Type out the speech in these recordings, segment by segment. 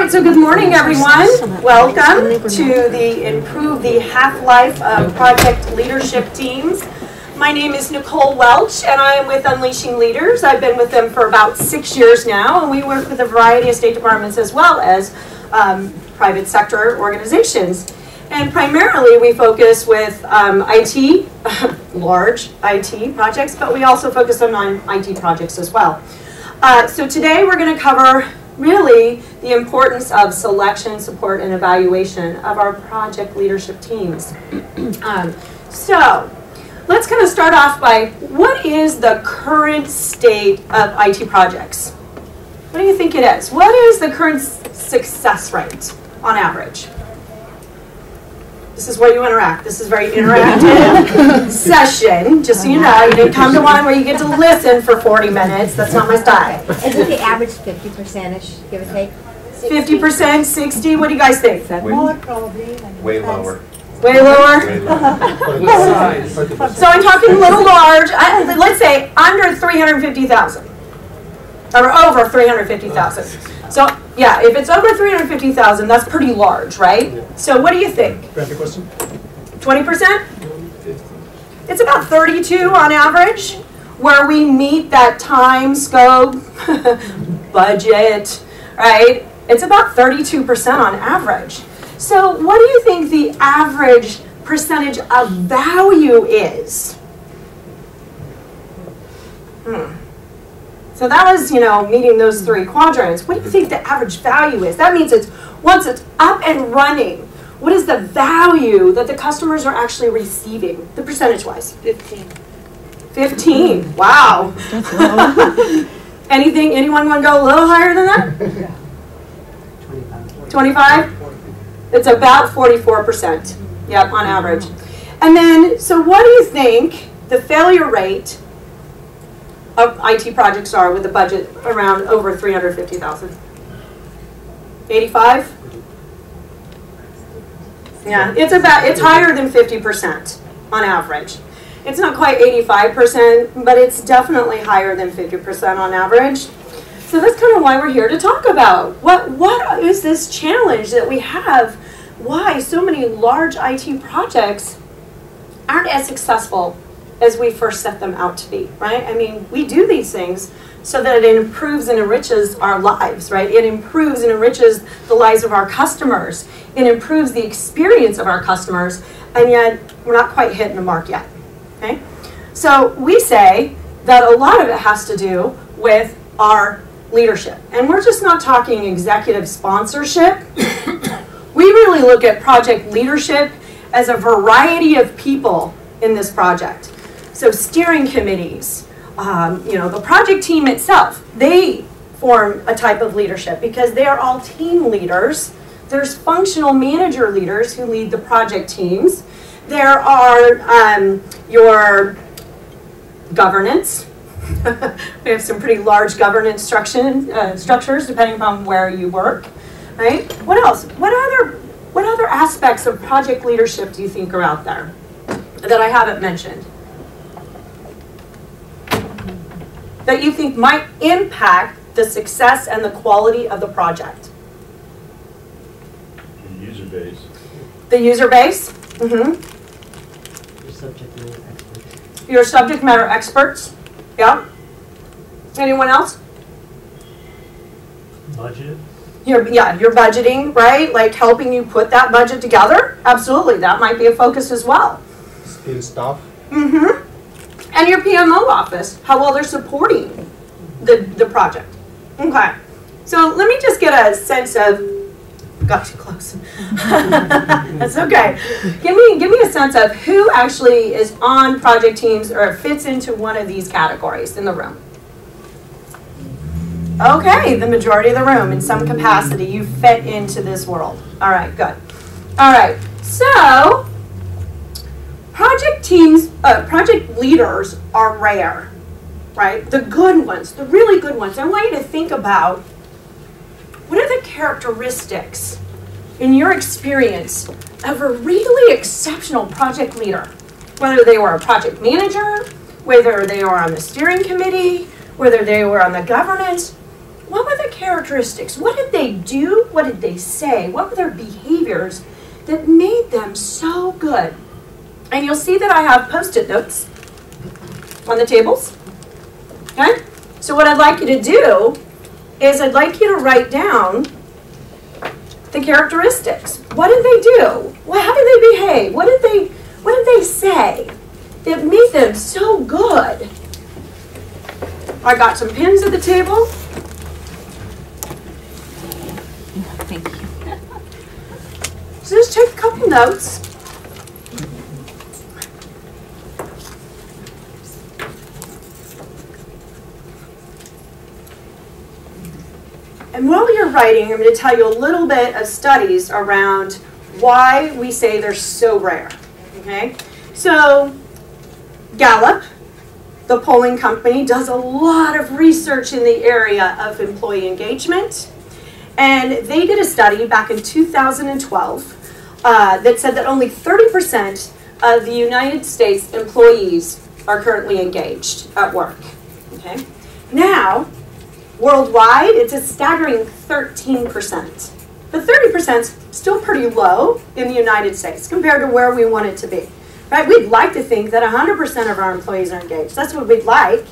right, so good morning, everyone. Welcome to the Improve the Half-Life of Project Leadership Teams. My name is Nicole Welch, and I am with Unleashing Leaders. I've been with them for about 6 years now, and we work with a variety of state departments as well as private sector organizations. And primarily, we focus with IT, large IT projects, but we also focus on non-IT projects as well. So today, we're going to cover really the importance of selection, support, and evaluation of our project leadership teams. So let's kind of start off by, what is the current state of IT projects? What do you think it is? What is the current success rate on average? This is where you interact. This is a very interactive session. Just so you know, you didn't come to one where you get to listen for 40 minutes. That's not my style. Isn't the average 50%-ish, give or take? 50%, 60, what do you guys think? More probably. Way lower. Way lower? Way lower. So I'm talking a little large. Let's say under 350,000. Or over 350,000. So, yeah, if it's over 350,000, that's pretty large, right? Yeah. So what do you think? Rapid question. 20%? It's about 32 on average, where we meet that time, scope, budget, right? It's about 32% on average. So what do you think the average percentage of value is? So that was, meeting those three quadrants. What do you think the average value is? That means once it's up and running, what is the value that the customers are actually receiving, the percentage-wise? 15. 15, wow. Anyone want to go a little higher than that? 25? It's about 44%, yep, on average. And then, so what do you think the failure rate of IT projects are with a budget around over 350,000? 85? Yeah, it's higher than 50% on average. It's not quite 85%, but it's definitely higher than 50% on average. So that's kind of why we're here to talk about what is this challenge that we have, why so many large IT projects aren't as successful as we first set them out to be, right? I mean, we do these things so that it improves and enriches our lives, right? It improves and enriches the lives of our customers. It improves the experience of our customers, and yet we're not quite hitting the mark yet, okay? So we say that a lot of it has to do with our leadership. And we're just not talking executive sponsorship. We really look at project leadership as a variety of people in this project. So steering committees, the project team itself, they form a type of leadership because they are all team leaders. There's functional manager leaders who lead the project teams. There are your governance. We have some pretty large governance structures depending upon where you work, right? What else? What other aspects of project leadership do you think are out there that I haven't mentioned, that you think might impact the success and the quality of the project? The user base. The user base? Your subject matter experts. Your subject matter experts? Yeah. Anyone else? Budget. Your budgeting, right? Like helping you put that budget together? Absolutely, that might be a focus as well. Skill staff. And your PMO office, how well they're supporting the project. Okay, so let me just get a sense of, got too close. That's okay. Give me a sense of who actually is on project teams or fits into one of these categories in the room. Okay, the majority of the room in some capacity, you fit into this world. All right, good. All right, so project teams, project leaders are rare, right? The good ones, the really good ones. I want you to think about, what are the characteristics in your experience of a really exceptional project leader? Whether they were a project manager, whether they were on the steering committee, whether they were on the governance, what were the characteristics? What did they do? What did they say? What were their behaviors that made them so good? And you'll see that I have Post-it notes on the tables. Okay? So what I'd like you to do is I'd like you to write down the characteristics. What did they do? Well, how did they behave? What did they say that made them so good? I got some pins at the table. Thank you. So just take a couple notes. And while you're writing, I'm going to tell you a little bit of studies around why we say they're so rare. Okay? So, Gallup, the polling company, does a lot of research in the area of employee engagement. And they did a study back in 2012 that said that only 30% of the United States employees are currently engaged at work. Okay? Now, worldwide, it's a staggering 13%. But 30% is still pretty low in the United States compared to where we want it to be. Right? We'd like to think that 100% of our employees are engaged. That's what we'd like.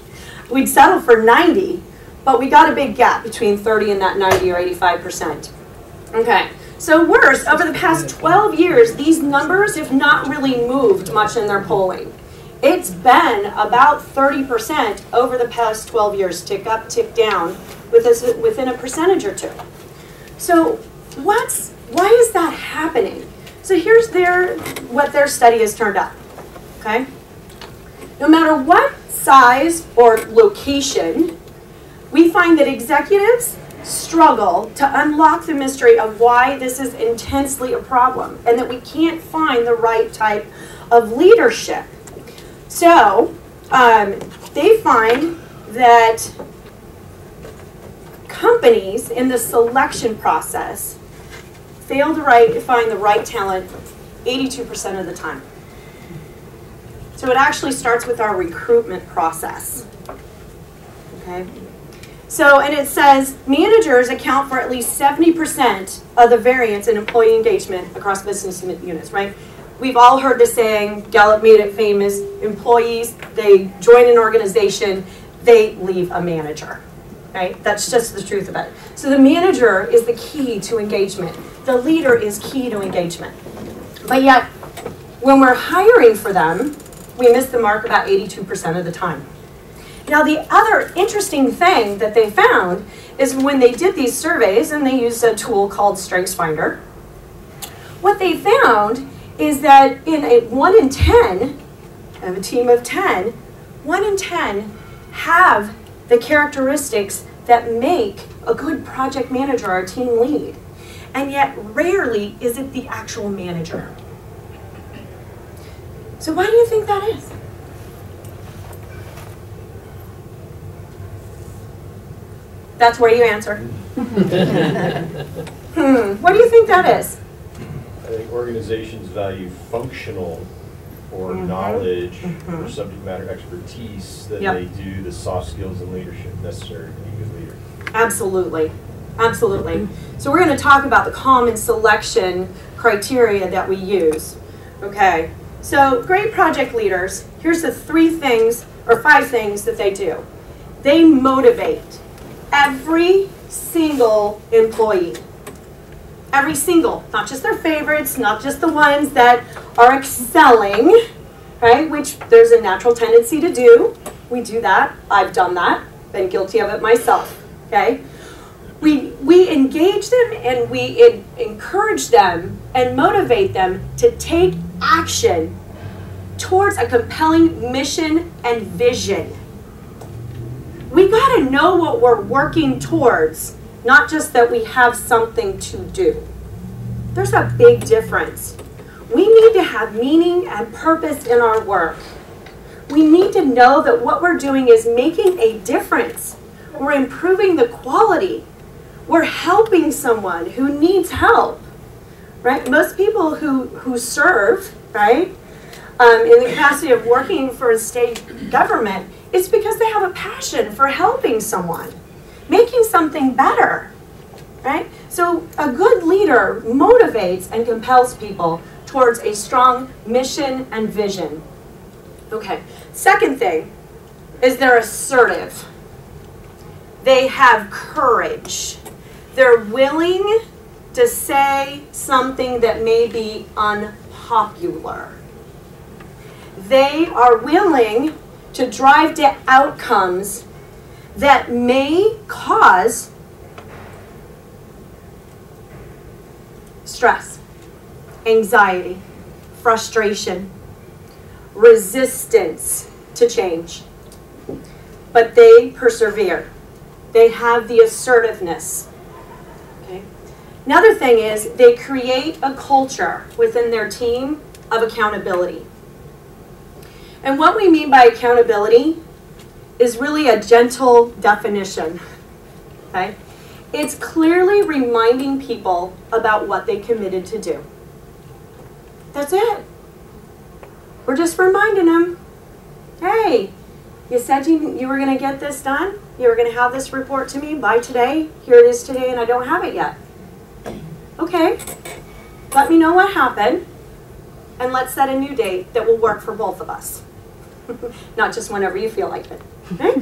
We'd settle for 90, but we got a big gap between 30 and that 90 or 85%. Okay, so worse, over the past 12 years, these numbers have not really moved much in their polling. It's been about 30% over the past 12 years, tick up, tick down, within a percentage or two. So why is that happening? So here's what their study has turned up, okay? No matter what size or location, we find that executives struggle to unlock the mystery of why this is intensely a problem and that we can't find the right type of leadership. So they find that companies in the selection process fail to find the right talent 82% of the time. So it actually starts with our recruitment process. Okay? So, and it says managers account for at least 70% of the variance in employee engagement across business units, right? We've all heard the saying, Gallup made it famous, employees, they join an organization, they leave a manager, right? That's just the truth of it. So the manager is the key to engagement. The leader is key to engagement. But yet, when we're hiring for them, we miss the mark about 82% of the time. Now, the other interesting thing that they found is when they did these surveys, and they used a tool called StrengthsFinder, what they found is that in a 1 in 10, of a team of 10, 1 in 10 have the characteristics that make a good project manager or team lead. And yet, rarely is it the actual manager. So why do you think that is? That's where you answer. What do you think that is? I think organizations value functional or knowledge or subject matter expertise than they do the soft skills and leadership necessary to be a good leader. Absolutely. Absolutely. So we're going to talk about the common selection criteria that we use. Okay. So great project leaders, here's the 3 things or 5 things that they do. They motivate every single employee. Every single, not just their favorites, not just the ones that are excelling, right? Which there's a natural tendency to do. We do that. I've done that. Been guilty of it myself, okay? We engage them and we encourage them and motivate them to take action towards a compelling mission and vision. We got to know what we're working towards, not just that we have something to do. There's a big difference. We need to have meaning and purpose in our work. We need to know that what we're doing is making a difference. We're improving the quality. We're helping someone who needs help, right? Most people who serve, right, in the capacity of working for a state government, it's because they have a passion for helping someone. making something better, right? So a good leader motivates and compels people towards a strong mission and vision. Okay, second thing is they're assertive. They have courage. They're willing to say something that may be unpopular. They are willing to drive to outcomes that may cause stress, anxiety, frustration, resistance to change. But they persevere. They have the assertiveness. Okay. Another thing is they create a culture within their team of accountability. And what we mean by accountability is really a gentle definition. Okay? It's clearly reminding people about what they committed to do. That's it. We're just reminding them, hey, you said you were going to get this done. You were going to have this report to me by today. Here it is today, and I don't have it yet. Okay. Let me know what happened, and let's set a new date that will work for both of us. Not just whenever you feel like it. Okay?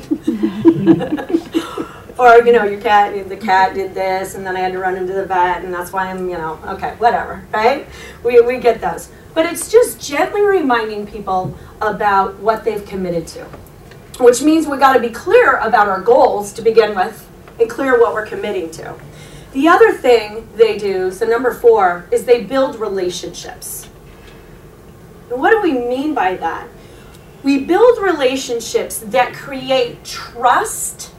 Or, you know, the cat did this, and then I had to run into the vet, and that's why I'm, okay, whatever, right? We get those. But it's just gently reminding people about what they've committed to. Which means we've got to be clear about our goals to begin with, and clear what we're committing to. The other thing they do, so number 4, is they build relationships. And what do we mean by that? We build relationships that create trust,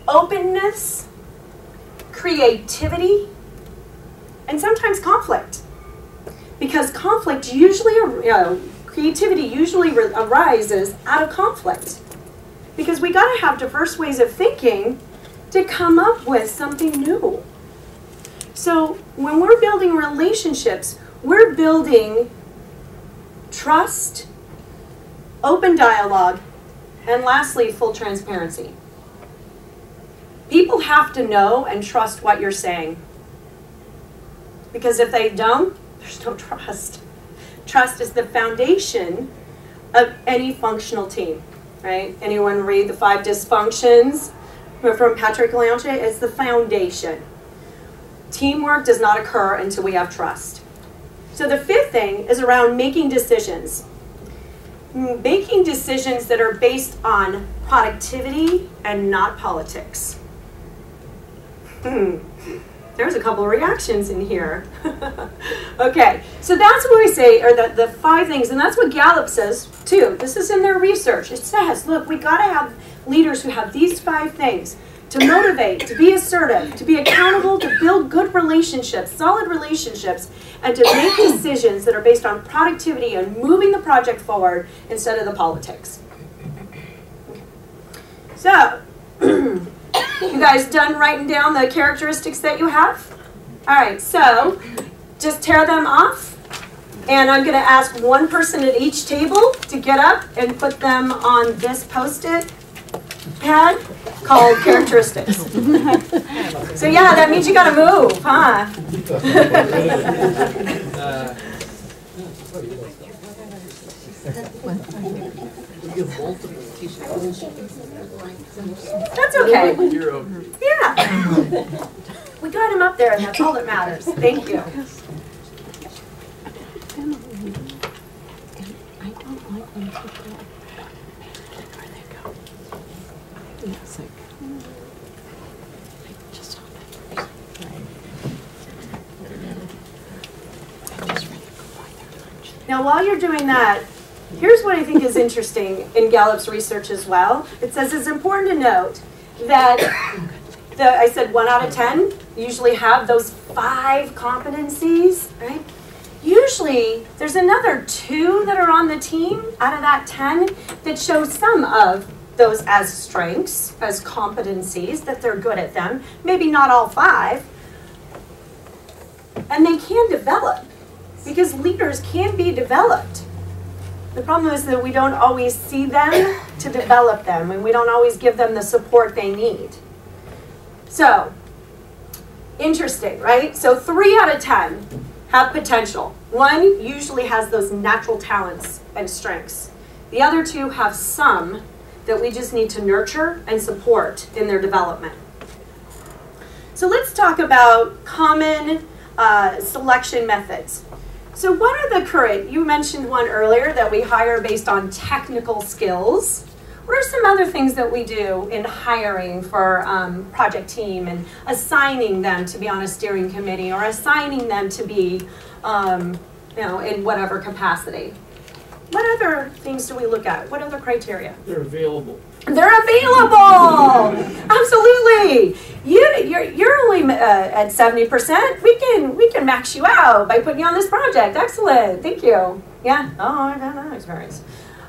openness, creativity, and sometimes conflict. Because conflict usually, creativity usually arises out of conflict. Because we got to have diverse ways of thinking to come up with something new. So when we're building relationships, we're building trust, open dialogue, and lastly, full transparency. People have to know and trust what you're saying. Because if they don't, there's no trust. Trust is the foundation of any functional team, right? Anyone read the 5 dysfunctions from Patrick Leonche? It's the foundation. Teamwork does not occur until we have trust. So the 5th thing is around making decisions. Making decisions that are based on productivity and not politics. There's a couple of reactions in here. Okay, so that's what we say, or the 5 things, and that's what Gallup says too. This is in their research. It says, look, we got to have leaders who have these 5 things: to motivate, to be assertive, to be accountable, to build good relationships, solid relationships, and to make decisions that are based on productivity and moving the project forward instead of the politics. Okay. So, you guys done writing down the characteristics that you have? All right, so just tear them off. And I'm going to ask one person at each table to get up and put them on this Post-it pad called characteristics. So yeah, that means you got to move, huh? That's okay. Yeah. We got him up there, and that's all that matters. Thank you. Now, while you're doing that, here's what I think is interesting in Gallup's research as well. It says it's important to note that I said 1 out of 10 usually have those 5 competencies, right? Usually, there's another 2 that are on the team out of that 10 that show some of those as strengths, as competencies, that they're good at them. Maybe not all 5. And they can develop, because leaders can be developed. The problem is that we don't always see them to develop them, and we don't always give them the support they need. So, interesting, right? So 3 out of 10 have potential. 1 usually has those natural talents and strengths. The other 2 have some that we just need to nurture and support in their development. So let's talk about common selection methods. So what are the current, you mentioned one earlier that we hire based on technical skills. What are some other things that we do in hiring for project team and assigning them to be on a steering committee or assigning them to be, in whatever capacity? What other things do we look at? What other criteria? They're available. They're available. Absolutely. You're only at 70%. We can max you out by putting you on this project. Excellent. Thank you. Yeah. Oh, I've had that experience.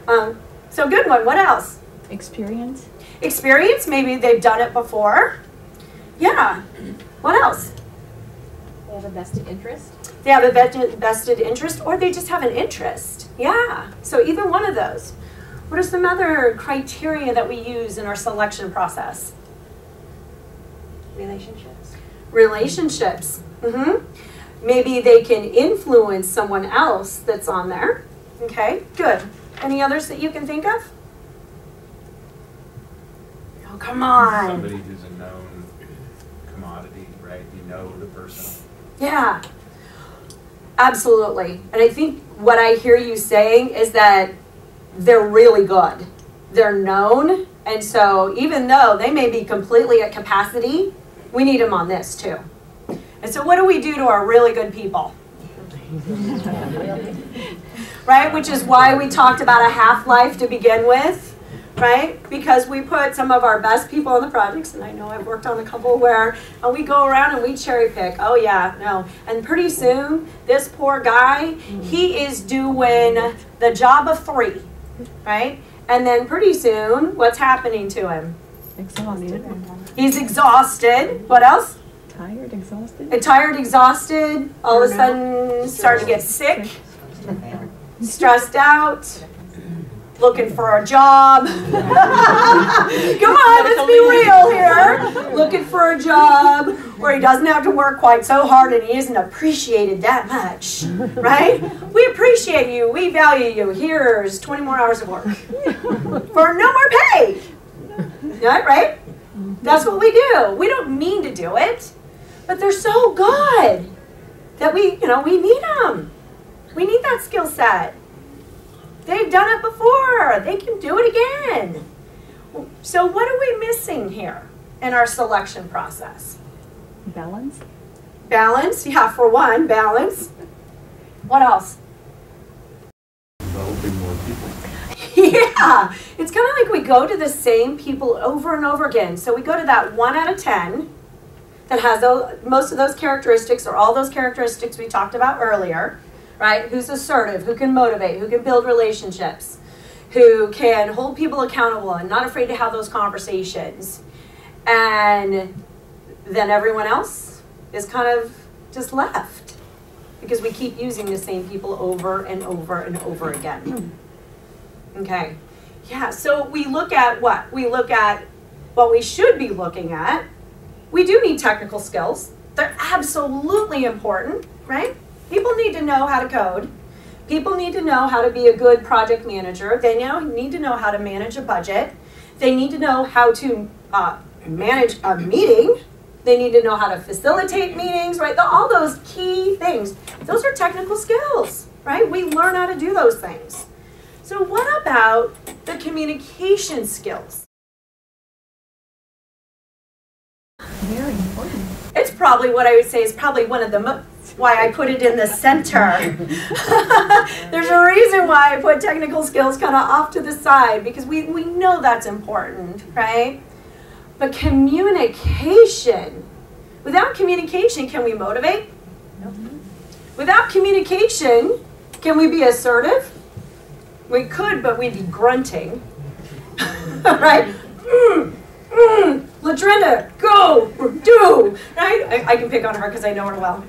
So good one. What else? Experience. Experience. Maybe they've done it before. Yeah. What else? They have a vested interest. They have a vested interest, or they just have an interest. Yeah. So either one of those. What are some other criteria that we use in our selection process? Relationships. Relationships. Maybe they can influence someone else that's on there. Okay, good. Any others that you can think of? Oh, come on. Somebody who's a known commodity, right? You know the person. Yeah, absolutely. And I think what I hear you saying is that they're really good. They're known, and so even though they may be completely at capacity, we need them on this too. And so what do we do to our really good people? Right, which is why we talked about a half-life to begin with, right? Because we put some of our best people on the projects, and I know I've worked on a couple where we go around and we cherry pick. Oh yeah, no. And pretty soon, this poor guy, he is doing the job of 3, right? And then pretty soon, what's happening to him? Exhausted. He's exhausted. What else? Tired, exhausted. Tired, exhausted, all of a sudden starting to get sick, stressed out, looking for a job. Come on, let's be real here. Looking for a job where he doesn't have to work quite so hard and he isn't appreciated that much, right? We appreciate you, we value you. Here's 20 more hours of work for no more pay. Right? That's what we do. We don't mean to do it, but they're so good that we need them. We need that skill set. They've done it before. They can do it again. So what are we missing here in our selection process? Balance. Balance, yeah, for one, balance. What else? Developing more people. Yeah, it's kind of like we go to the same people over and over again. So we go to that 1 out of 10 that has most of those characteristics or all those characteristics we talked about earlier, right? Who's assertive, who can motivate, who can build relationships, who can hold people accountable and not afraid to have those conversations. And then everyone else is kind of just left because we keep using the same people over and over and over again. Okay, yeah, so we look at what? We look at what we should be looking at. We do need technical skills. They're absolutely important, right? People need to know how to code. People need to know how to be a good project manager. They need to know how to manage a budget. They need to know how to manage a meeting. They need to know how to facilitate meetings, right? All those key things. Those are technical skills, right? We learn how to do those things. So what about the communication skills? Very important. It's probably what I would say is probably one of the why I put it in the center. There's a reason why I put technical skills kind of off to the side because we know that's important, right? But communication, without communication, can we motivate? No. Without communication, can we be assertive? We could, but we'd be grunting, right? Ladrinda, go, do, right? I can pick on her because I know her well.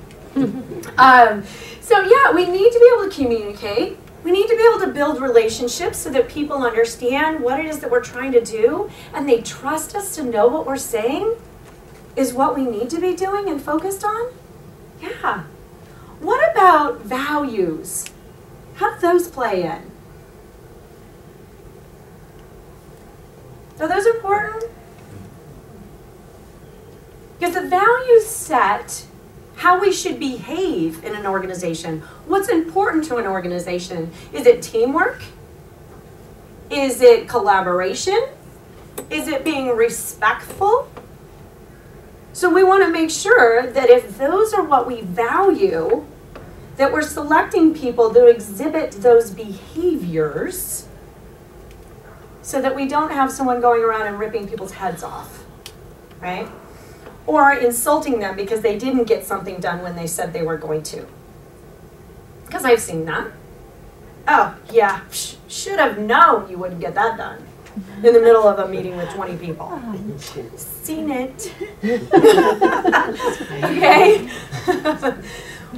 So yeah, we need to be able to communicate. We need to be able to build relationships so that people understand what it is that we're trying to do and they trust us to know what we're saying. is what we need to be doing and focused on? Yeah. What about values? How do those play in? Are those important? Because the values set how we should behave in an organization. What's important to an organization? Is it teamwork? Is it collaboration? Is it being respectful? So we want to make sure that if those are what we value, that we're selecting people to exhibit those behaviors so that we don't have someone going around and ripping people's heads off, right? Or insulting them because they didn't get something done when they said they were going to. Because I've seen that. Oh, yeah, should have known you wouldn't get that done in the middle of a meeting with 20 people. Seen it. Okay?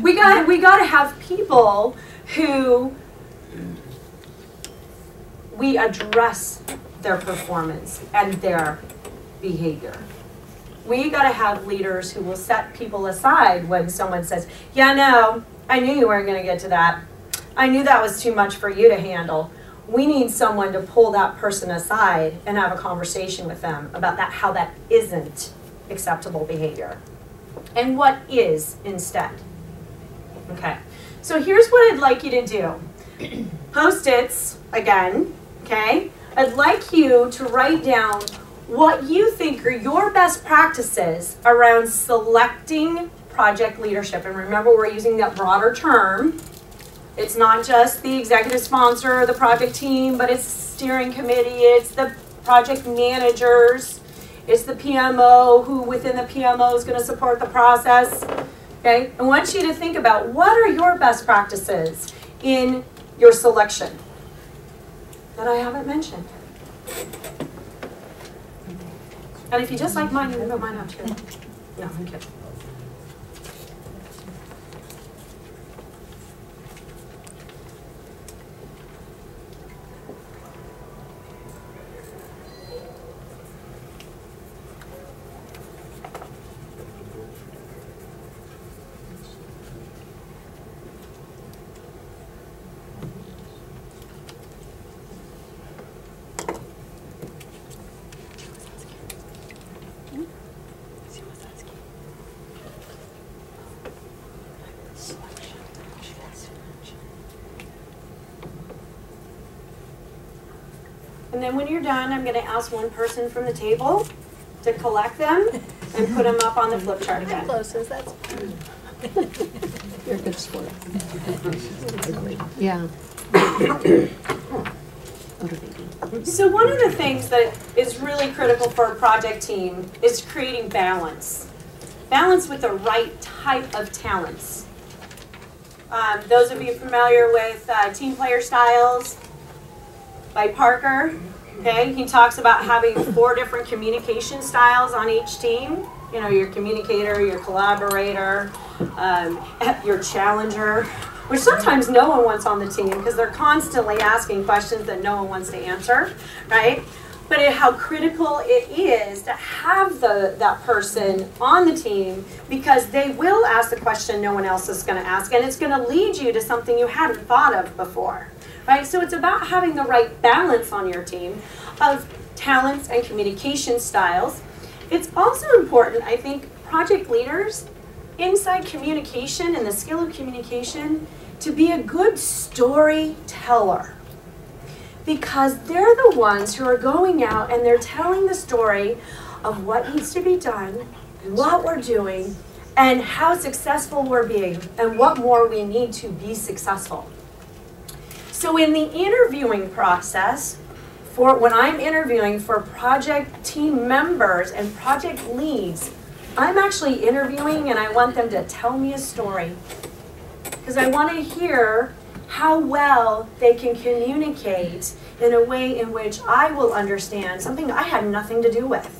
we got to have people who we address their performance and their behavior. We got to have leaders who will set people aside when someone says, yeah, no, I knew you weren't going to get to that. I knew that was too much for you to handle. We need someone to pull that person aside and have a conversation with them about that, how that isn't acceptable behavior and what is instead. Okay, so here's what I'd like you to do. Post-its, again, okay? I'd like you to write down what you think are your best practices around selecting project leadership. And remember, we're using that broader term. It's not just the executive sponsor or the project team, but it's the steering committee, it's the project managers, it's the PMO who within the PMO is going to support the process. Okay? I want you to think about what are your best practices in your selection that I haven't mentioned. And if you just like mine, you can put mine up too. No, I'm kidding. And then when you're done, I'm going to ask one person from the table to collect them and put them up on the flip chart again. Closest, that's You're a good sport. Yeah. So one of the things that is really critical for a project team is creating balance. Balance with the right type of talents. Those of you familiar with Team Player Styles by Parker, okay, he talks about having 4 different communication styles on each team. You know, your communicator, your collaborator, your challenger, which sometimes no one wants on the team because they're constantly asking questions that no one wants to answer, right? But how critical it is to have that person on the team because they will ask the question no one else is going to ask, and it's going to lead you to something you hadn't thought of before, right? So it's about having the right balance on your team of talents and communication styles. It's also important, I think, project leaders inside communication and the skill of communication to be a good storyteller. Because they're the ones who are going out and they're telling the story of what needs to be done, what we're doing, and how successful we're being, and what more we need to be successful. So in the interviewing process, when I'm interviewing for project team members and project leads, I'm actually interviewing and I want them to tell me a story. Because I want to hear how well they can communicate in a way in which I will understand something I had nothing to do with.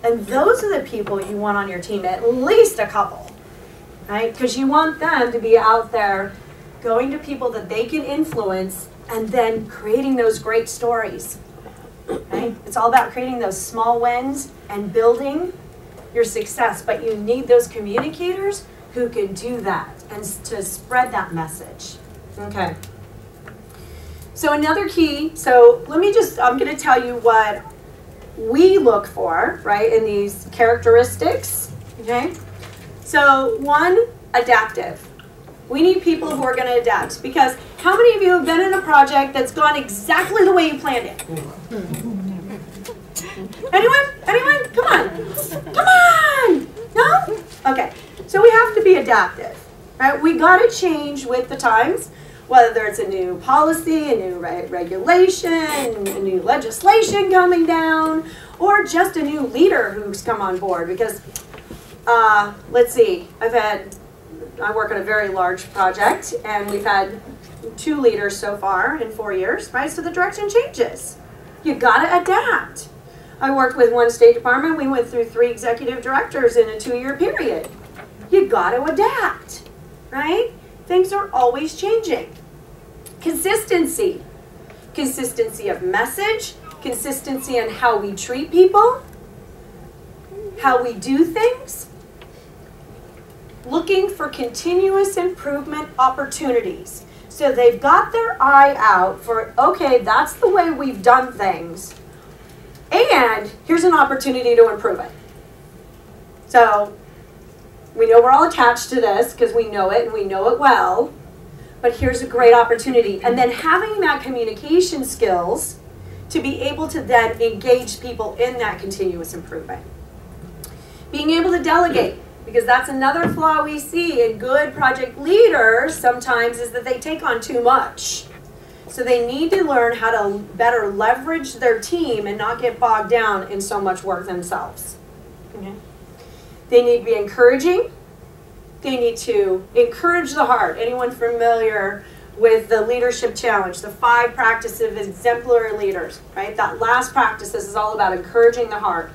And those are the people you want on your team, at least a couple, right? Because you want them to be out there going to people that they can influence and then creating those great stories, right? It's all about creating those small wins and building your success, but you need those communicators who can do that and to spread that message. Okay. So another key, so I'm going to tell you what we look for, right, in these characteristics, okay? So one, adaptive. We need people who are going to adapt, because how many of you have been in a project that's gone exactly the way you planned it? Anyone? Anyone? Come on. Come on. No? Okay. So we have to be adaptive, right? We got to change with the times, whether it's a new policy, a new regulation, a new legislation coming down, or just a new leader who's come on board. Because, let's see, I work on a very large project, and we've had 2 leaders so far in 4 years, right? So the direction changes. You got to adapt. I worked with one state department. We went through 3 executive directors in a 2-year period. You got to adapt, right? Things are always changing. Consistency. Consistency of message, consistency in how we treat people, how we do things. Looking for continuous improvement opportunities. So they've got their eye out for, okay, that's the way we've done things, and here's an opportunity to improve it. So we know we're all attached to this because we know it and we know it well, but here's a great opportunity. And then having that communication skills to be able to then engage people in that continuous improvement. Being able to delegate, because that's another flaw we see in good project leaders sometimes, is that they take on too much. So they need to learn how to better leverage their team and not get bogged down in so much work themselves. Okay. They need to be encouraging. They need to encourage the heart. Anyone familiar with the leadership challenge, the 5 practices of exemplary leaders, right? That last practice, this is all about encouraging the heart.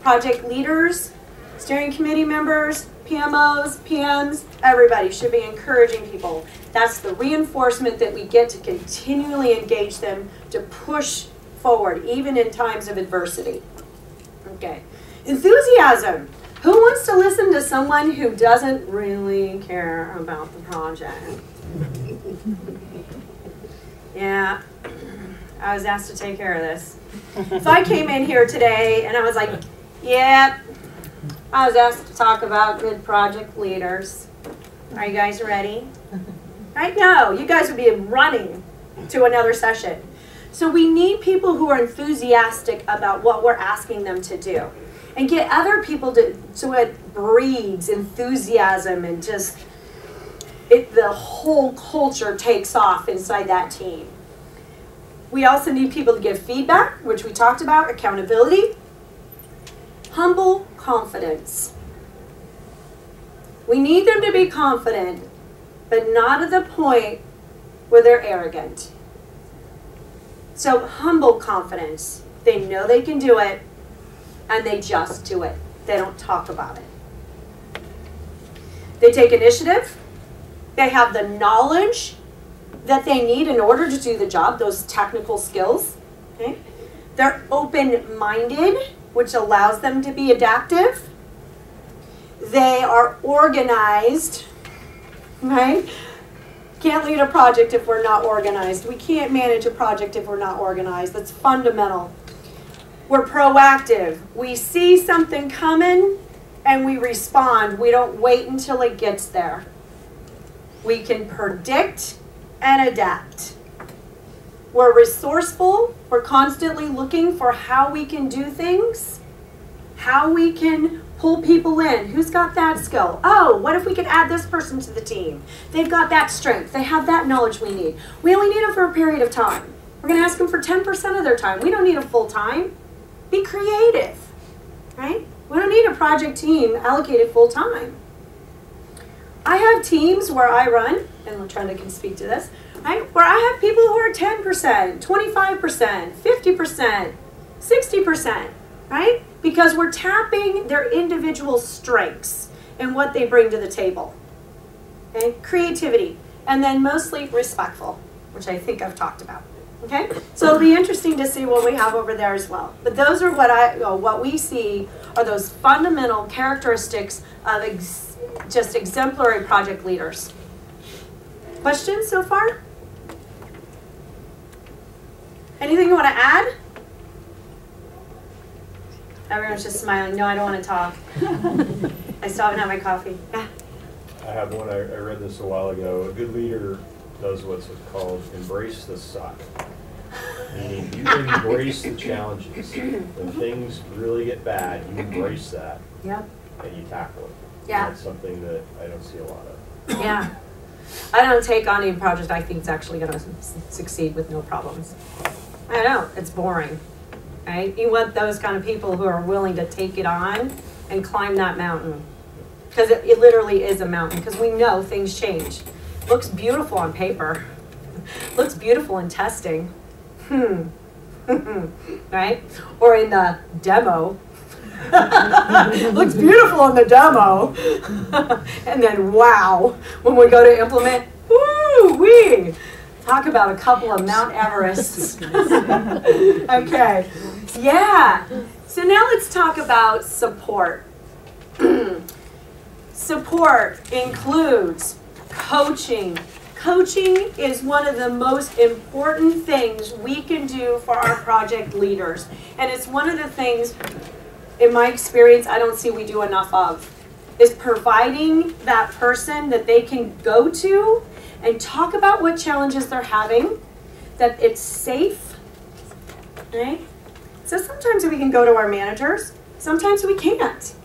Project leaders, steering committee members, PMOs, PMs, everybody should be encouraging people. That's the reinforcement that we get to continually engage them to push forward, even in times of adversity. Okay. Enthusiasm. Who wants to listen to someone who doesn't really care about the project? Yeah, I was asked to take care of this. So I came in here today and I was like, yeah, I was asked to talk about good project leaders. Are you guys ready? Right now, you guys would be running to another session. So we need people who are enthusiastic about what we're asking them to do. And get other people to, so it breeds enthusiasm and just, the whole culture takes off inside that team. We also need people to give feedback, which we talked about, accountability. Humble confidence. We need them to be confident, but not at the point where they're arrogant. So humble confidence. They know they can do it, and they just do it. They don't talk about it. They take initiative. They have the knowledge that they need in order to do the job, those technical skills. Okay? They're open-minded, which allows them to be adaptive. They are organized, right? Can't lead a project if we're not organized. We can't manage a project if we're not organized. That's fundamental. We're proactive. We see something coming and we respond. We don't wait until it gets there. We can predict and adapt. We're resourceful. We're constantly looking for how we can do things, how we can pull people in. Who's got that skill? Oh, what if we could add this person to the team? They've got that strength. They have that knowledge we need. We only need them for a period of time. We're going to ask them for 10% of their time. We don't need them full time. Be creative, right? We don't need a project team allocated full time. I have teams where I run, and Latrenda can speak to this, right? Where I have people who are 10%, 25%, 50%, 60%, right? Because we're tapping their individual strengths and what they bring to the table. Okay? Creativity. And then mostly respectful, which I think I've talked about. Okay, so it'll be interesting to see what we have over there as well. But those are what we see are those fundamental characteristics of just exemplary project leaders. Questions so far? Anything you want to add? Everyone's just smiling. No, I don't want to talk. I still haven't had my coffee. Yeah. I have one, I read this a while ago. A good leader does what's called embrace the suck. Meaning you embrace the challenges. When things really get bad, you embrace that. Yep. And you tackle it. Yeah. And that's something that I don't see a lot of. Yeah. I don't take on any project I think is actually going to succeed with no problems. I know, it's boring. Right? You want those kind of people who are willing to take it on and climb that mountain. Because it literally is a mountain. Because we know things change. Looks beautiful on paper. Looks beautiful in testing. Right? Or in the demo. Looks beautiful in the demo. And then wow, when we go to implement, woo-wee. Talk about a couple of Mount Everests. Okay. Yeah. So now let's talk about support. Support includes coaching. Coaching is one of the most important things we can do for our project leaders. And it's one of the things, in my experience, I don't see we do enough of, is providing that person that they can go to and talk about what challenges they're having, that it's safe, right? So sometimes we can go to our managers, sometimes we can't.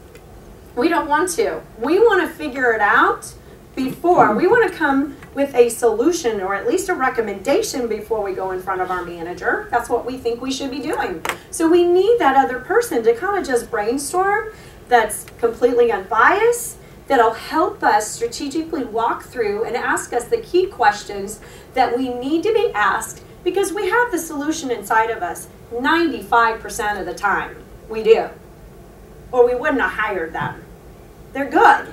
We don't want to. We want to figure it out before. We want to come with a solution or at least a recommendation before we go in front of our manager. That's what we think we should be doing. So we need that other person to kind of just brainstorm that's completely unbiased, that'll help us strategically walk through and ask us the key questions that we need to be asked because we have the solution inside of us 95% of the time. We do. Or we wouldn't have hired them. They're good.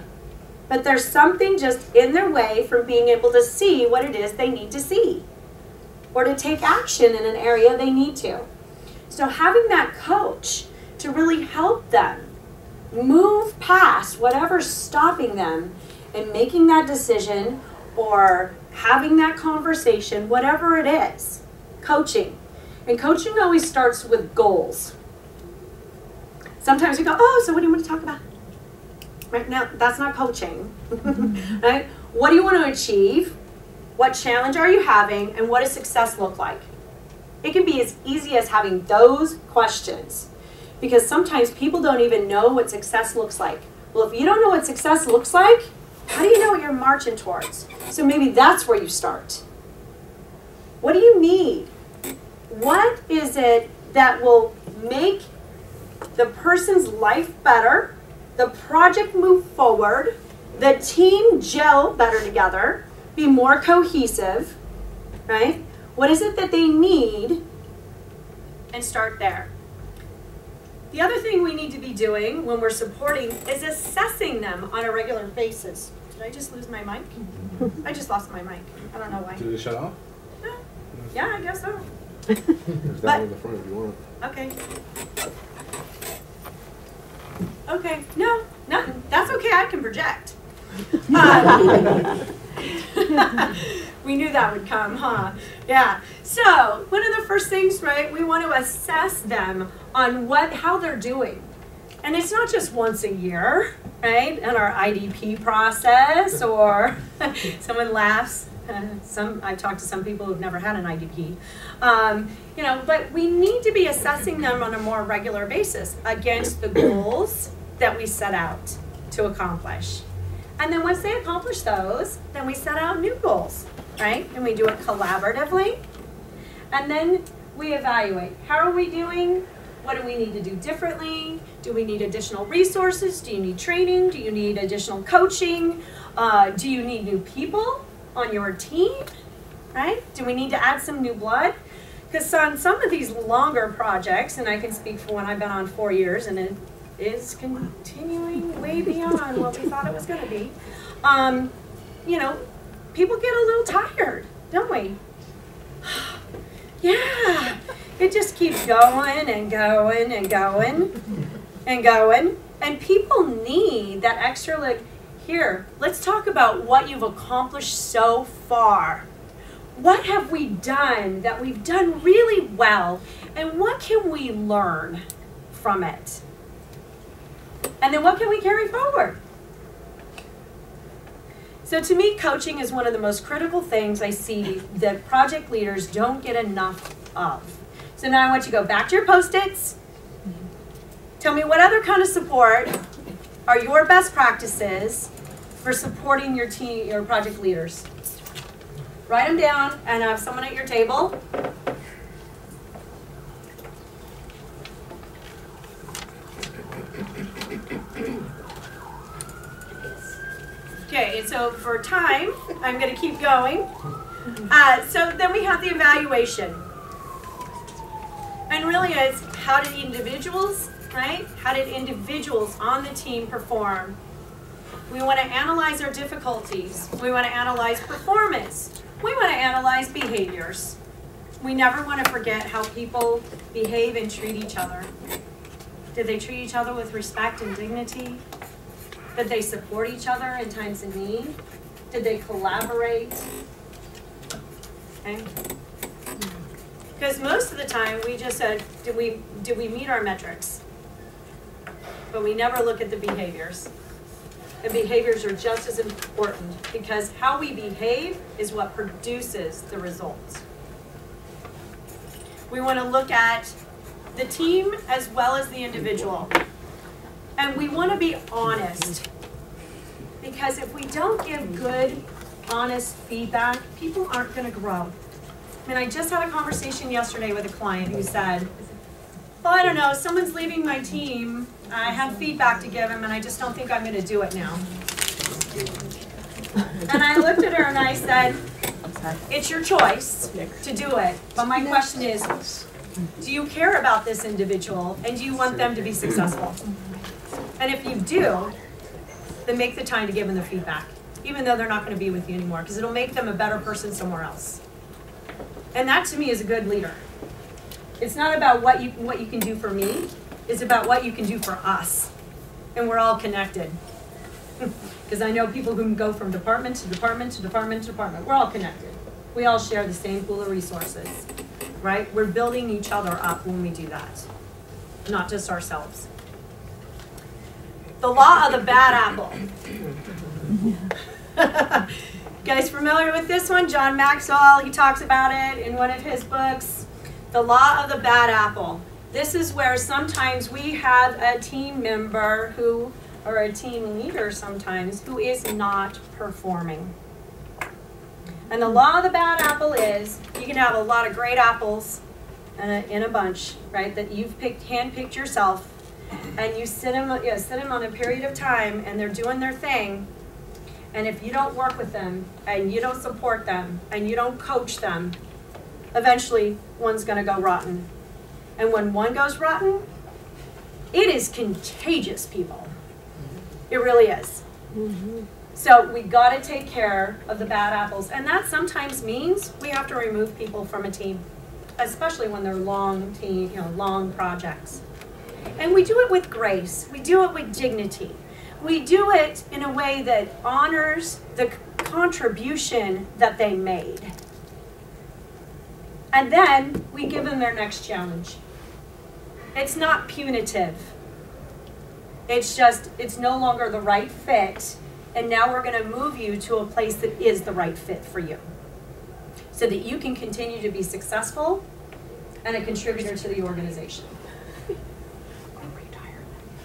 But there's something just in their way from being able to see what it is they need to see or to take action in an area they need to. So having that coach to really help them move past whatever's stopping them and making that decision or having that conversation, whatever it is, coaching. And coaching always starts with goals. Sometimes you go, oh, so what do you want to talk about? Right now, that's not coaching. Right? What do you want to achieve? What challenge are you having? And what does success look like? It can be as easy as having those questions. Because sometimes people don't even know what success looks like. Well, if you don't know what success looks like, how do you know what you're marching towards? So maybe that's where you start. What do you need? What is it that will make the person's life better, the project move forward, the team gel better together, be more cohesive, right? What is it that they need? And start there. The other thing we need to be doing when we're supporting is assessing them on a regular basis. Did I just lose my mic? I just lost my mic. I don't know why. Did it shut off? Yeah, I guess so. There's that on the front if you want. Okay. Okay, no, nothing. That's okay, I can project. We knew that would come, huh? Yeah. So, one of the first things, right, we want to assess them on how they're doing. And it's not just once a year, right, in our IDP process, or someone laughs. I've talked to some people who've never had an IDP. You know, but we need to be assessing them on a more regular basis against the goals that we set out to accomplish. And then once they accomplish those, then we set out new goals, right? And we do it collaboratively. And then we evaluate. How are we doing? What do we need to do differently? Do we need additional resources? Do you need training? Do you need additional coaching? Do you need new people on your team, right? Do we need to add some new blood? Because on some of these longer projects, and I can speak for one I've been on 4 years, and it is continuing way beyond what we thought it was going to be. You know, people get a little tired, don't we? Yeah, it just keeps going and going and going and going. And people need that extra, like, here, let's talk about what you've accomplished so far. What have we done that we've done really well? And what can we learn from it? And then what can we carry forward? So to me, coaching is one of the most critical things I see that project leaders don't get enough of. So now I want you to go back to your Post-its. Tell me what other kind of support are your best practices for supporting your team, your project leaders. Write them down and have someone at your table. Okay, and so for time, I'm going to keep going. So then we have the evaluation. And really it's how did individuals, right? How did individuals on the team perform? We want to analyze our difficulties. We want to analyze performance. We want to analyze behaviors. We never want to forget how people behave and treat each other. Did they treat each other with respect and dignity? Did they support each other in times of need? Did they collaborate? Okay. Because most of the time we just said, did we meet our metrics? But we never look at the behaviors. And behaviors are just as important because how we behave is what produces the results. We want to look at the team as well as the individual. And we want to be honest, because if we don't give good, honest feedback, people aren't going to grow. I mean, I just had a conversation yesterday with a client who said, well, I don't know, someone's leaving my team, I have feedback to give him, and I just don't think I'm going to do it now. And I looked at her and I said, it's your choice to do it, but my question is, do you care about this individual, and do you want them to be successful? And if you do, then make the time to give them the feedback, even though they're not going to be with you anymore, because it'll make them a better person somewhere else. And that to me is a good leader. It's not about what you can do for me, it's about what you can do for us. And we're all connected. Because I know people who can go from department to department to department to department. We're all connected. We all share the same pool of resources, right? We're building each other up when we do that, not just ourselves. The law of the bad apple. Guys familiar with this one? John Maxwell, he talks about it in one of his books. The law of the bad apple. This is where sometimes we have a team member who, or a team leader sometimes, who is not performing. And the law of the bad apple is you can have a lot of great apples in a bunch, right, that you've handpicked yourself, and you sit them on a period of time and they're doing their thing, and if you don't work with them and you don't support them and you don't coach them, eventually one's going to go rotten. And when one goes rotten, it is contagious, people. It really is. So we got to take care of the bad apples, and that sometimes means we have to remove people from a team, especially when they're long projects. And we do it with grace. We do it with dignity. We do it in a way that honors the contribution that they made. And then we give them their next challenge. It's not punitive. It's just, it's no longer the right fit, and now we're going to move you to a place that is the right fit for you, so that you can continue to be successful and a contributor to the organization.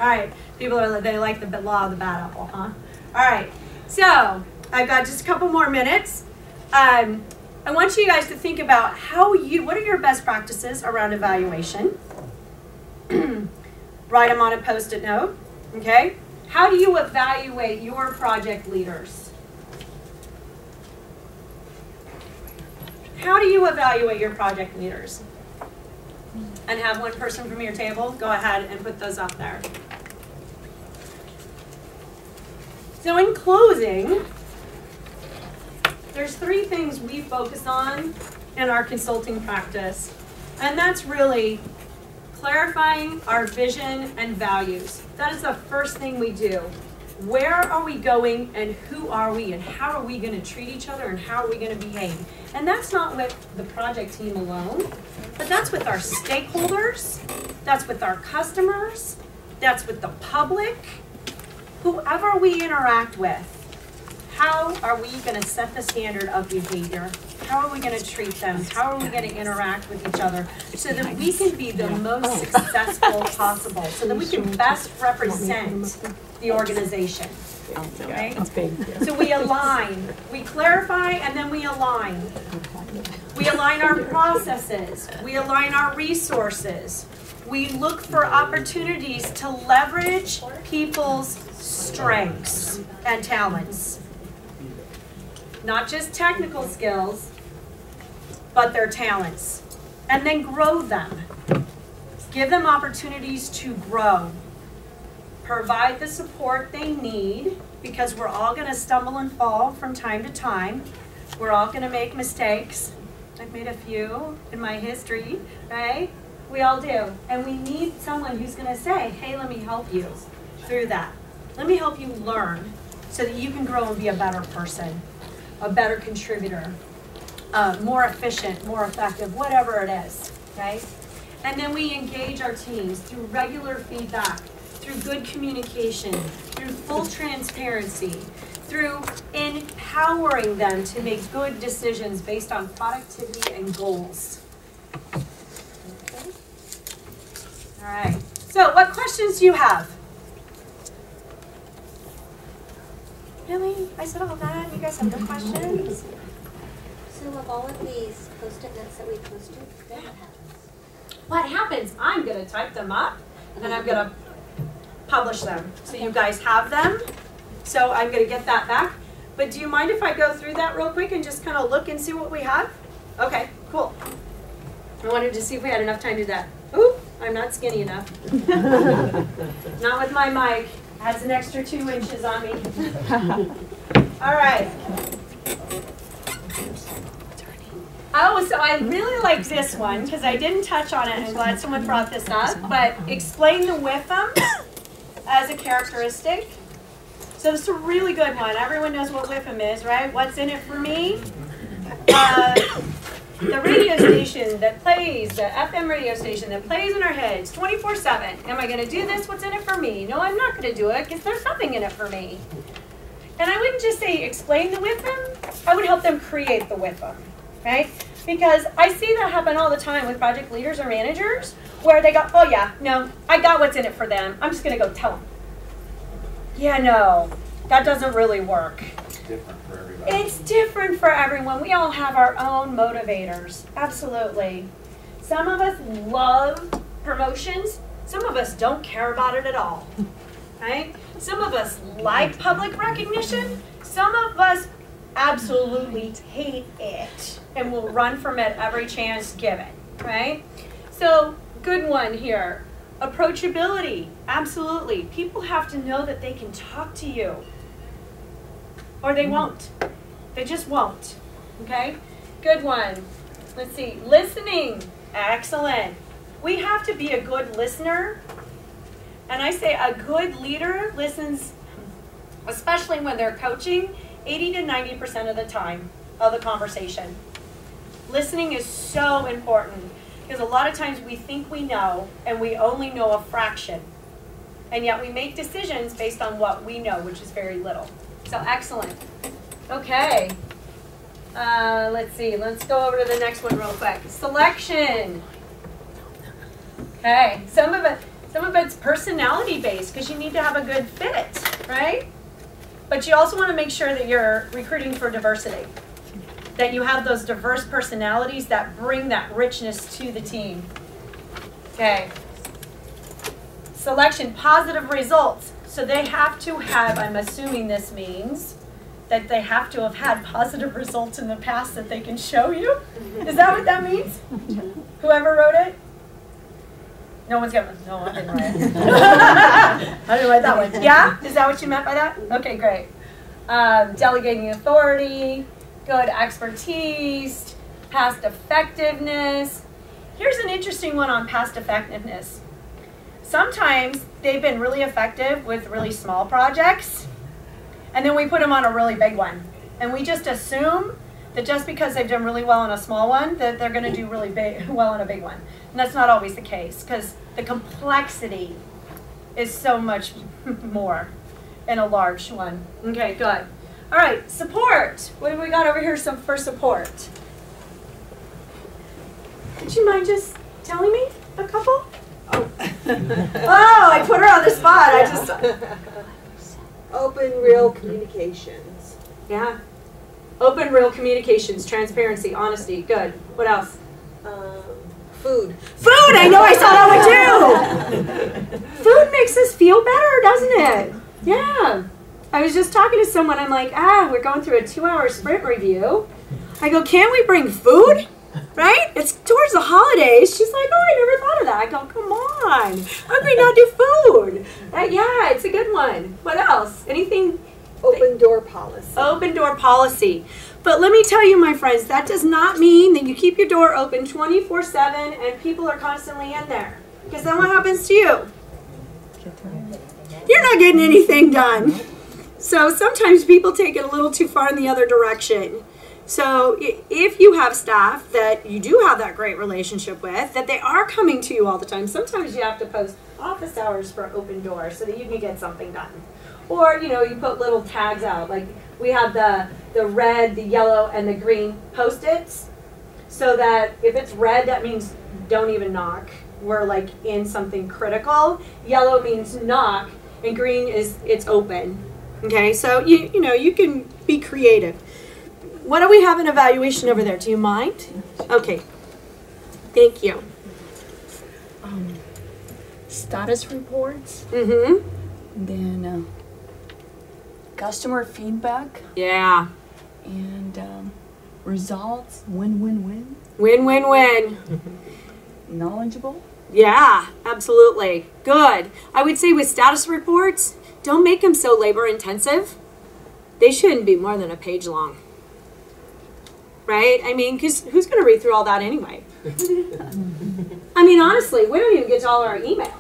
All right, people they like the law of the bad apple, huh? All right, so I've got just a couple more minutes. I want you guys to think about what are your best practices around evaluation? Write them on a Post-it note, okay? How do you evaluate your project leaders? How do you evaluate your project leaders? And have one person from your table go ahead and put those up there. So in closing, there's 3 things we focus on in our consulting practice. And that's really clarifying our vision and values. That is the first thing we do. Where are we going and who are we and how are we going to treat each other and how are we going to behave? And that's not with the project team alone, but that's with our stakeholders, that's with our customers, that's with the public, whoever we interact with. How are we going to set the standard of behavior? How are we going to treat them? How are we going to interact with each other so that we can be the most successful possible, so that we can best represent the organization? Okay? So we align, we clarify, and then we align. We align our processes. We align our resources. We look for opportunities to leverage people's strengths and talents. Not just technical skills, but their talents. And then grow them. Give them opportunities to grow. Provide the support they need, because we're all going to stumble and fall from time to time. We're all going to make mistakes. I've made a few in my history, right? We all do. And we need someone who's going to say, hey, let me help you through that. Let me help you learn so that you can grow and be a better person, a better contributor, more efficient, more effective, whatever it is, right? And then we engage our teams through regular feedback, through good communication, through full transparency, through empowering them to make good decisions based on productivity and goals. Okay. All right. So what questions do you have? Really? I said all that? You guys have no questions? So with all of these post-it notes that we posted, then what happens? What happens? I'm going to type them up, and I'm going to publish them. So you guys have them. So I'm going to get that back. But do you mind if I go through that real quick and just kind of look and see what we have? Okay, cool. I wanted to see if we had enough time to do that. Ooh, I'm not skinny enough. Not with my mic. Adds an extra 2 inches on me. All right. Oh, so I really like this one because I didn't touch on it. I'm glad someone brought this up. But explain the WIFM as a characteristic. So this is a really good one. Everyone knows what WIFM is, right? What's in it for me? The radio station that plays, the FM radio station that plays in our heads 24/7. Am I going to do this? What's in it for me? No, I'm not going to do it because there's nothing in it for me. And I wouldn't just say explain the WIFM. I would help them create the WIFM, right? Because I see that happen all the time with project leaders or managers where they go, oh yeah, no, I got what's in it for them. I'm just going to go tell them. Yeah, no, that doesn't really work. Different for everybody. It's different for everyone. We all have our own motivators. Absolutely. Some of us love promotions. Some of us don't care about it at all. Right? Some of us like public recognition. Some of us absolutely hate it and will run from it every chance given. Right? So, good one here. Approachability. Absolutely. People have to know that they can talk to you. Or they won't. They just won't. Okay? Good one. Let's see. Listening. Excellent. We have to be a good listener. And I say a good leader listens, especially when they're coaching, 80 to 90% of the time of the conversation. Listening is so important because a lot of times we think we know and we only know a fraction. And yet we make decisions based on what we know, which is very little. So excellent. Okay. Let's see. Let's go over to the next one real quick. Selection. Okay. Some of it's personality based because you need to have a good fit, right? But you also want to make sure that you're recruiting for diversity. That you have those diverse personalities that bring that richness to the team. Okay. Selection, positive results. So they have to have, I'm assuming this means, that they have to have had positive results in the past that they can show you? Is that what that means? Whoever wrote it? No one's gonna, no, I didn't write it. I didn't write that one. Yeah? Is that what you meant by that? Okay, great. Delegating authority, good expertise, Past effectiveness. Here's an interesting one on past effectiveness. Sometimes they've been really effective with really small projects, and then we put them on a really big one. And we just assume that just because they've done really well on a small one, that they're going to do really well on a big one. And that's not always the case, because the complexity is so much more in a large one. Okay, good. All right, support. What do we got over here for support? Would you mind just telling me a couple? Oh, I put her on the spot. I just Open, real communications. yeah. Open, real communications, transparency, honesty. Good. What else? Food. Food. I know. I saw that one too. Food makes us feel better, doesn't it? Yeah. I was just talking to someone. I'm like, we're going through a 2-hour sprint review. I go, can we bring food? Right? It's towards the holidays. She's like, oh, I never thought of that. I go, come on. How can we not do food? Yeah, it's a good one. What else? Anything? Open door policy. Open door policy. But let me tell you, my friends, that does not mean that you keep your door open 24/7 and people are constantly in there. Because then what happens to you? You're not getting anything done. So sometimes people take it a little too far in the other direction. So if you have staff that you do have that great relationship with, that they are coming to you all the time, sometimes you have to post office hours for open doors so that you can get something done. Or, you know, you put little tags out. Like we have the red, the yellow, and the green Post-its. So that if it's red, that means don't even knock. We're like in something critical. Yellow means knock, and green is it's open. Okay, so you know, you can be creative. What do we have in evaluation over there? Do you mind? Okay. Thank you. Status reports, Mm-hmm. then customer feedback, Yeah. and results, win-win-win, Win-win-win. knowledgeable. Yeah, absolutely. Good. I would say with status reports, don't make them so labor intensive. They shouldn't be more than a page long. Right? I mean, because who's going to read through all that anyway? I mean, honestly, we don't even get to all our email.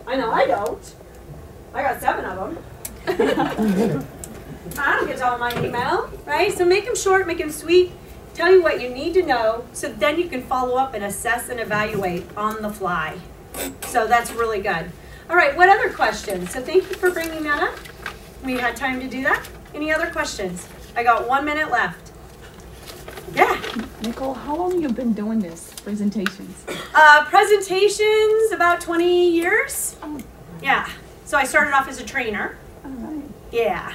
I know I don't. I got 7 of them. I don't get to all my email, right? So make them short, make them sweet. Tell you what you need to know, so then you can follow up and assess and evaluate on the fly. So that's really good. All right, what other questions? So thank you for bringing that up. We had time to do that. Any other questions? I got 1 minute left. Yeah. Nicole, how long have you been doing this, presentations? Presentations, about 20 years. Oh. Yeah. So I started off as a trainer. All right. Yeah.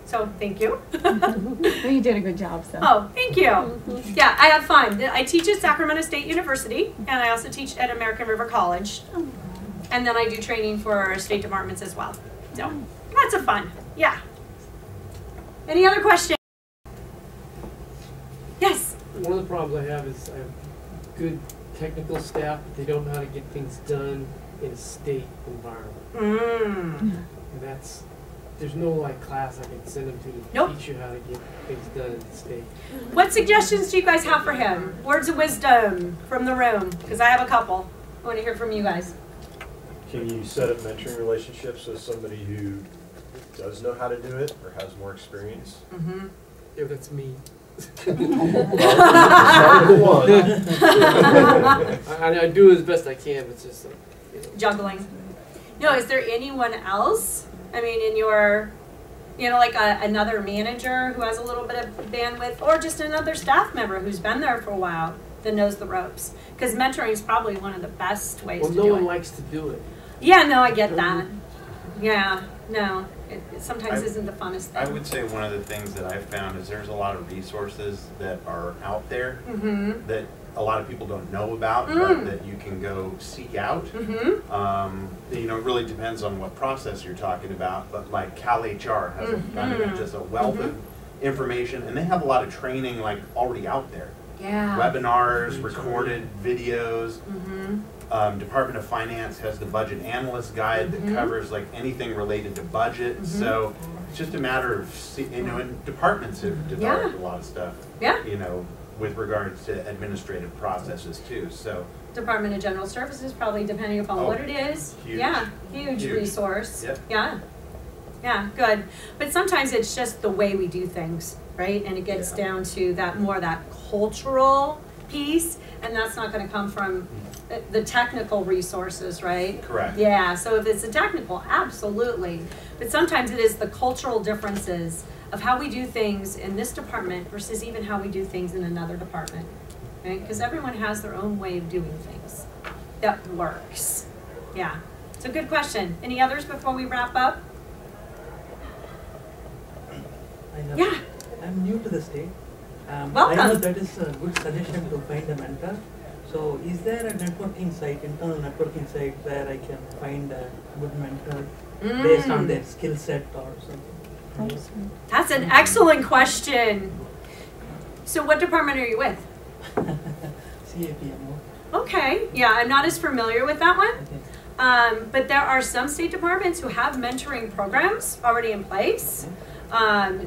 So thank you. Well, you did a good job, so. Oh, thank you. Yeah, I have fun. I teach at Sacramento State University, and I also teach at American River College. And then I do training for state departments as well. So lots of fun. Yeah. Any other questions? Yes. One of the problems I have is I have good technical staff, but they don't know how to get things done in a state environment. And that's, there's no like class I can send them to Nope. teach you how to get things done in the state. What suggestions do you guys have for him? Words of wisdom from the room, because I have a couple. I want to hear from you guys. Can you set up mentoring relationships with somebody who does know how to do it or has more experience? Mm-hmm. Yeah, that's me. Start with one. I do as best I can, but it's just like, you know. Juggling. No, is there anyone else? I mean, in your, you know, like another manager who has a little bit of bandwidth, or just another staff member who's been there for a while that knows the ropes? Because mentoring is probably one of the best ways to do it. Well, no one likes to do it. Yeah, no, I get that. Yeah, no, it sometimes isn't the funnest thing. I would say one of the things that I've found is there's a lot of resources that are out there that a lot of people don't know about, but that you can go seek out. You know, it really depends on what process you're talking about, but like Cal HR has kind of just a wealth of information, and they have a lot of training like already out there. Yeah. Webinars, recorded videos. Department of Finance has the budget analyst guide that covers like anything related to budget. So it's just a matter of, you know, and departments have developed a lot of stuff. Yeah. You know, with regards to administrative processes too, so. Department of General Services, probably depending upon what it is. Huge. Yeah, huge resource. Yep. Yeah. Yeah, good. But sometimes it's just the way we do things, right? And it gets down to that cultural piece, and that's not going to come from the technical resources, right? Correct. Yeah, so if it's the technical, absolutely. But sometimes it is the cultural differences of how we do things in this department versus even how we do things in another department, right? Because everyone has their own way of doing things that works. Yeah, it's a good question. Any others before we wrap up? Yeah. I'm new to the state. Welcome. I know that is a good suggestion to find a mentor. So is there a networking site, internal networking site, where I can find a good mentor based on their skill set or something? That's an excellent question. So what department are you with? CAPMO. Okay, yeah, I'm not as familiar with that one. Okay. But there are some state departments who have mentoring programs already in place.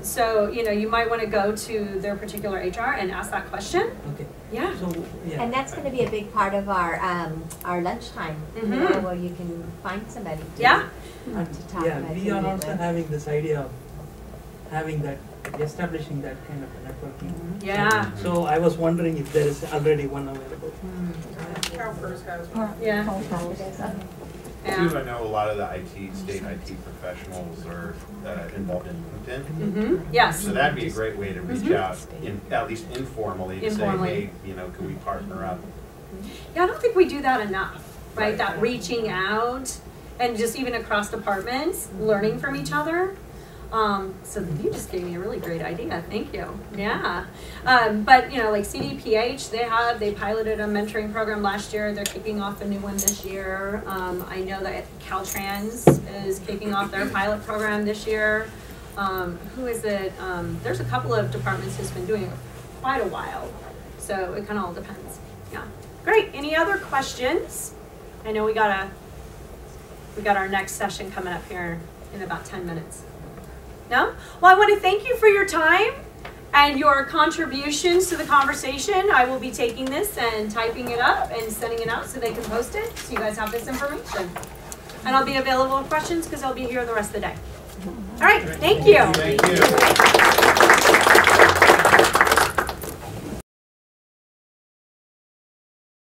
So, you know, you might want to go to their particular HR and ask that question. Okay. Yeah. So, yeah. And that's going to be a big part of our lunchtime, you know, where you can find somebody to, Yeah. to talk Yeah, about. we are also having this idea of having that, establishing that kind of a networking. Yeah. So I was wondering if there is already one available. Carol first has one. Yeah. Too, I know a lot of the state IT professionals are involved in LinkedIn. Yes. So that'd be a great way to reach out, at least informally, to say, hey, you know, can we partner up? Yeah, I don't think we do that enough, right? Right. That reaching out and just even across departments, learning from each other. So you just gave me a really great idea. Thank you. Yeah. But you know, like CDPH, they piloted a mentoring program last year. They're kicking off a new one this year. I know that Caltrans is kicking off their pilot program this year. Who is it? There's a couple of departments who's been doing it for quite a while. So it kind of all depends. Yeah. Great. Any other questions? I know we got our next session coming up here in about 10 minutes. No? Well, I want to thank you for your time and your contributions to the conversation. I will be taking this and typing it up and sending it out so they can post it, so you guys have this information. And I'll be available for questions because I'll be here the rest of the day. All right, thank you. Thank you.